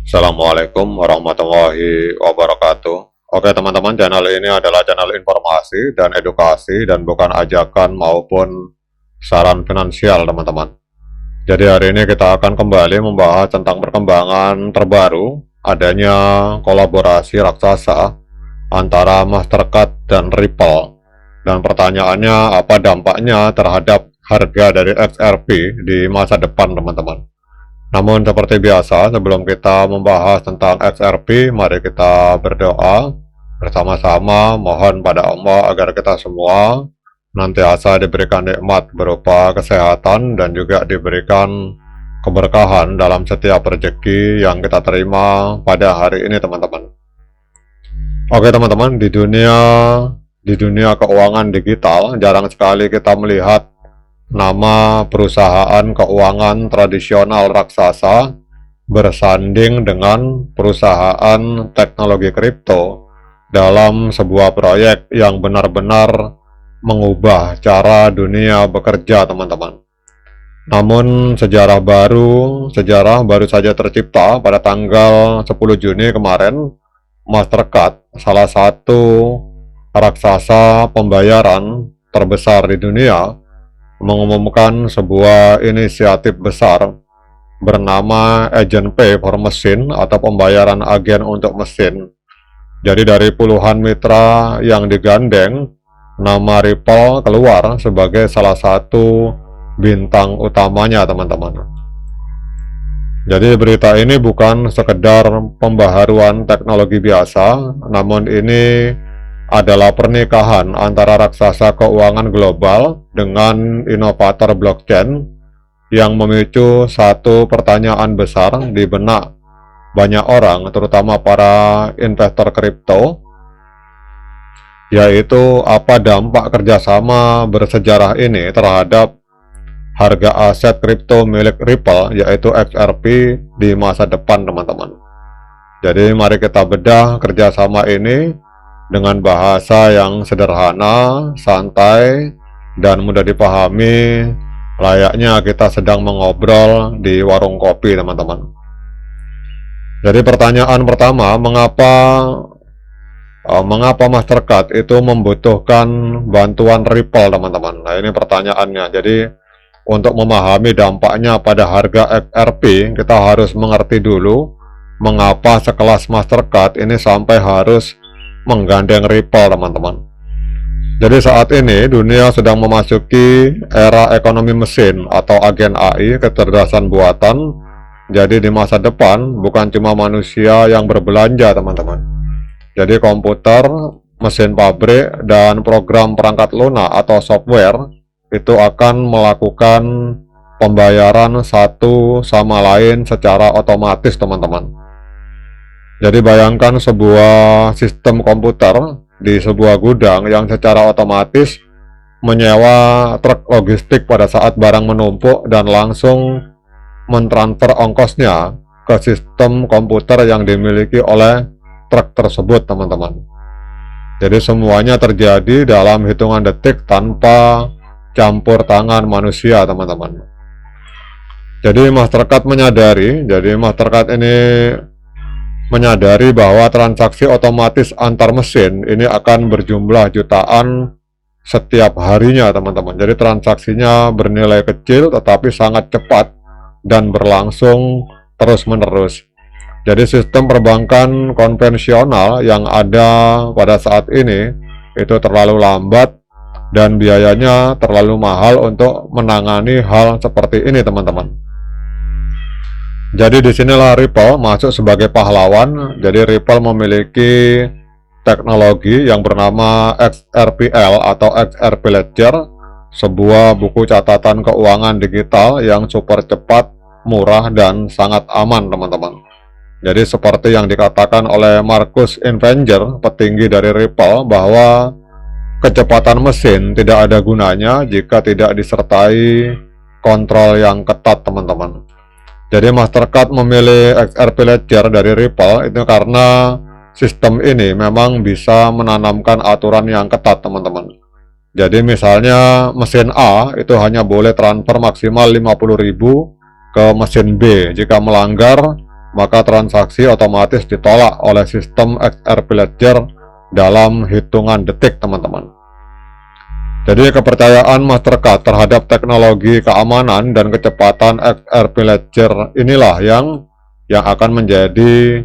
Assalamualaikum warahmatullahi wabarakatuh. Oke teman-teman, channel ini adalah channel informasi dan edukasi dan bukan ajakan maupun saran finansial teman-teman. Jadi hari ini kita akan kembali membahas tentang perkembangan terbaru adanya kolaborasi raksasa antara Mastercard dan Ripple. Dan pertanyaannya, apa dampaknya terhadap harga dari XRP di masa depan teman-teman. Namun seperti biasa, sebelum kita membahas tentang XRP, mari kita berdoa bersama-sama, mohon pada Allah agar kita semua nantiasa diberikan nikmat berupa kesehatan dan juga diberikan keberkahan dalam setiap rezeki yang kita terima pada hari ini teman-teman. Oke teman-teman, di dunia keuangan digital jarang sekali kita melihat nama perusahaan keuangan tradisional raksasa bersanding dengan perusahaan teknologi kripto dalam sebuah proyek yang benar-benar mengubah cara dunia bekerja teman-teman. Namun sejarah baru saja tercipta pada tanggal 10 Juni kemarin. Mastercard, salah satu raksasa pembayaran terbesar di dunia, mengumumkan sebuah inisiatif besar bernama Agent Pay for Machine atau pembayaran agen untuk mesin. Jadi dari puluhan mitra yang digandeng, nama Ripple keluar sebagai salah satu bintang utamanya teman-teman. Jadi berita ini bukan sekedar pembaharuan teknologi biasa, namun ini adalah pernikahan antara raksasa keuangan global dengan inovator blockchain yang memicu satu pertanyaan besar di benak banyak orang, terutama para investor kripto, yaitu apa dampak kerjasama bersejarah ini terhadap harga aset kripto milik Ripple, yaitu XRP di masa depan teman-teman. Jadi mari kita bedah kerjasama ini dengan bahasa yang sederhana, santai, dan mudah dipahami, layaknya kita sedang mengobrol di warung kopi teman-teman. Jadi pertanyaan pertama, mengapa Mastercard itu membutuhkan bantuan Ripple teman-teman? Nah ini pertanyaannya. Jadi untuk memahami dampaknya pada harga XRP, kita harus mengerti dulu mengapa sekelas Mastercard ini sampai harus menggandeng Ripple teman-teman. Jadi saat ini dunia sedang memasuki era ekonomi mesin atau agen AI, kecerdasan buatan. Jadi di masa depan bukan cuma manusia yang berbelanja teman-teman. Jadi komputer, mesin pabrik, dan program perangkat lunak atau software itu akan melakukan pembayaran satu sama lain secara otomatis teman-teman. Jadi bayangkan sebuah sistem komputer di sebuah gudang yang secara otomatis menyewa truk logistik pada saat barang menumpuk dan langsung mentransfer ongkosnya ke sistem komputer yang dimiliki oleh truk tersebut teman-teman. Jadi semuanya terjadi dalam hitungan detik tanpa campur tangan manusia teman-teman. Jadi Mastercard menyadari bahwa transaksi otomatis antar mesin ini akan berjumlah jutaan setiap harinya teman-teman. Jadi transaksinya bernilai kecil tetapi sangat cepat dan berlangsung terus-menerus. Jadi sistem perbankan konvensional yang ada pada saat ini itu terlalu lambat dan biayanya terlalu mahal untuk menangani hal seperti ini teman-teman. Jadi disinilah Ripple masuk sebagai pahlawan. Jadi Ripple memiliki teknologi yang bernama XRPL atau XRP Ledger, sebuah buku catatan keuangan digital yang super cepat, murah, dan sangat aman teman-teman. Jadi seperti yang dikatakan oleh Marcus Invenger, petinggi dari Ripple, bahwa kecepatan mesin tidak ada gunanya jika tidak disertai kontrol yang ketat teman-teman. Jadi Mastercard memilih XRP Ledger dari Ripple itu karena sistem ini memang bisa menanamkan aturan yang ketat teman-teman. Jadi misalnya mesin A itu hanya boleh transfer maksimal 50.000 ke mesin B. Jika melanggar, maka transaksi otomatis ditolak oleh sistem XRP Ledger dalam hitungan detik, teman-teman. Jadi kepercayaan Mastercard terhadap teknologi keamanan dan kecepatan XRP Ledger inilah yang akan menjadi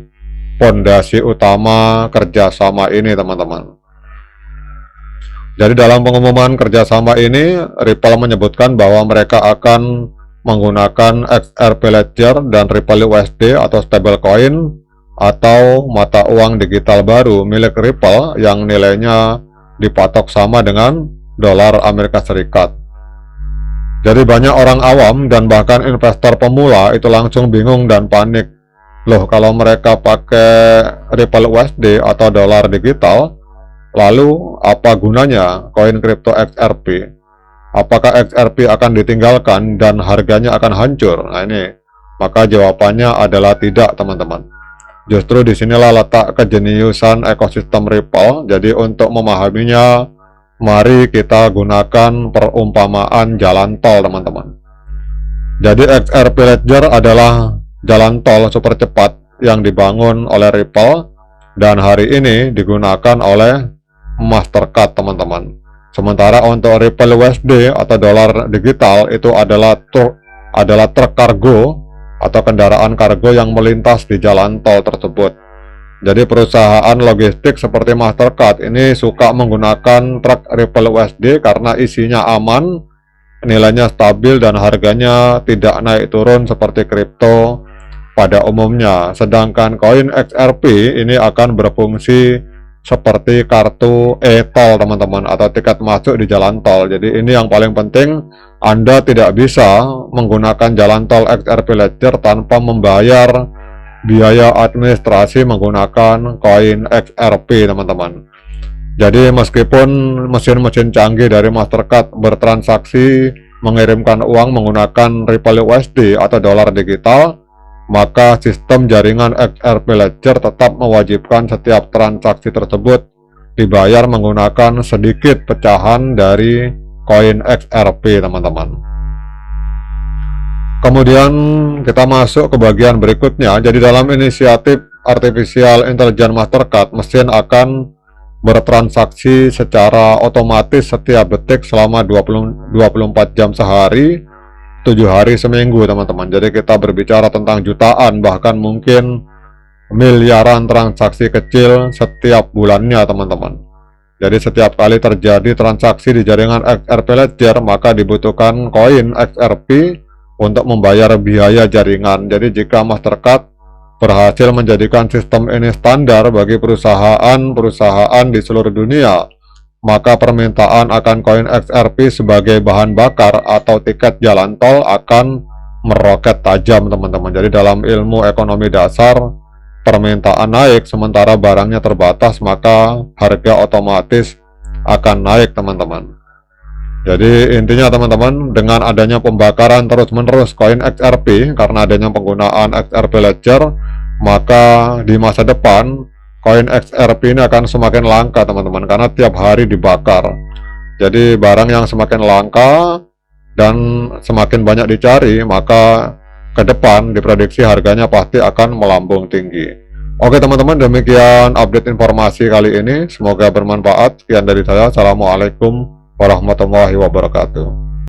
fondasi utama kerjasama ini, teman-teman. Jadi dalam pengumuman kerjasama ini, Ripple menyebutkan bahwa mereka akan menggunakan XRP Ledger dan Ripple USD atau stablecoin atau mata uang digital baru milik Ripple yang nilainya dipatok sama dengan dolar Amerika Serikat. Jadi banyak orang awam dan bahkan investor pemula itu langsung bingung dan panik. Loh, kalau mereka pakai Ripple USD atau dolar digital, lalu apa gunanya koin kripto XRP? Apakah XRP akan ditinggalkan dan harganya akan hancur? Nah ini, maka jawabannya adalah tidak, teman-teman. Justru disinilah letak kejeniusan ekosistem Ripple. Jadi untuk memahaminya, mari kita gunakan perumpamaan jalan tol, teman-teman. Jadi XRP Ledger adalah jalan tol super cepat yang dibangun oleh Ripple dan hari ini digunakan oleh Mastercard, teman-teman. Sementara untuk Ripple USD atau dolar digital itu adalah truk kargo atau kendaraan kargo yang melintas di jalan tol tersebut. Jadi perusahaan logistik seperti Mastercard ini suka menggunakan truk Ripple USD karena isinya aman, nilainya stabil dan harganya tidak naik turun seperti kripto pada umumnya. Sedangkan koin XRP ini akan berfungsi seperti kartu e-tol, teman-teman, atau tiket masuk di jalan tol. Jadi ini yang paling penting, Anda tidak bisa menggunakan jalan tol XRP Ledger tanpa membayar biaya administrasi menggunakan koin XRP, teman-teman. Jadi meskipun mesin-mesin canggih dari Mastercard bertransaksi mengirimkan uang menggunakan Ripple USD atau dolar digital, maka sistem jaringan XRP Ledger tetap mewajibkan setiap transaksi tersebut dibayar menggunakan sedikit pecahan dari koin XRP, teman-teman. Kemudian kita masuk ke bagian berikutnya. Jadi dalam inisiatif Artificial Intelligence Mastercard, mesin akan bertransaksi secara otomatis setiap detik selama 24 jam sehari, 7 hari seminggu, teman-teman. Jadi kita berbicara tentang jutaan, bahkan mungkin miliaran transaksi kecil setiap bulannya, teman-teman. Jadi setiap kali terjadi transaksi di jaringan XRP Ledger, maka dibutuhkan koin XRP untuk membayar biaya jaringan. Jadi jika Mastercard berhasil menjadikan sistem ini standar bagi perusahaan-perusahaan di seluruh dunia, maka permintaan akan koin XRP sebagai bahan bakar atau tiket jalan tol akan meroket tajam, teman-teman. Jadi dalam ilmu ekonomi dasar, permintaan naik sementara barangnya terbatas, maka harga otomatis akan naik, teman-teman. Jadi intinya, teman-teman, dengan adanya pembakaran terus-menerus koin XRP karena adanya penggunaan XRP Ledger, maka di masa depan koin XRP ini akan semakin langka, teman-teman, karena tiap hari dibakar. Jadi barang yang semakin langka dan semakin banyak dicari, maka ke depan diprediksi harganya pasti akan melambung tinggi. Oke, teman-teman, demikian update informasi kali ini. Semoga bermanfaat. Sekian dari saya. Assalamualaikum warahmatullahi wabarakatuh.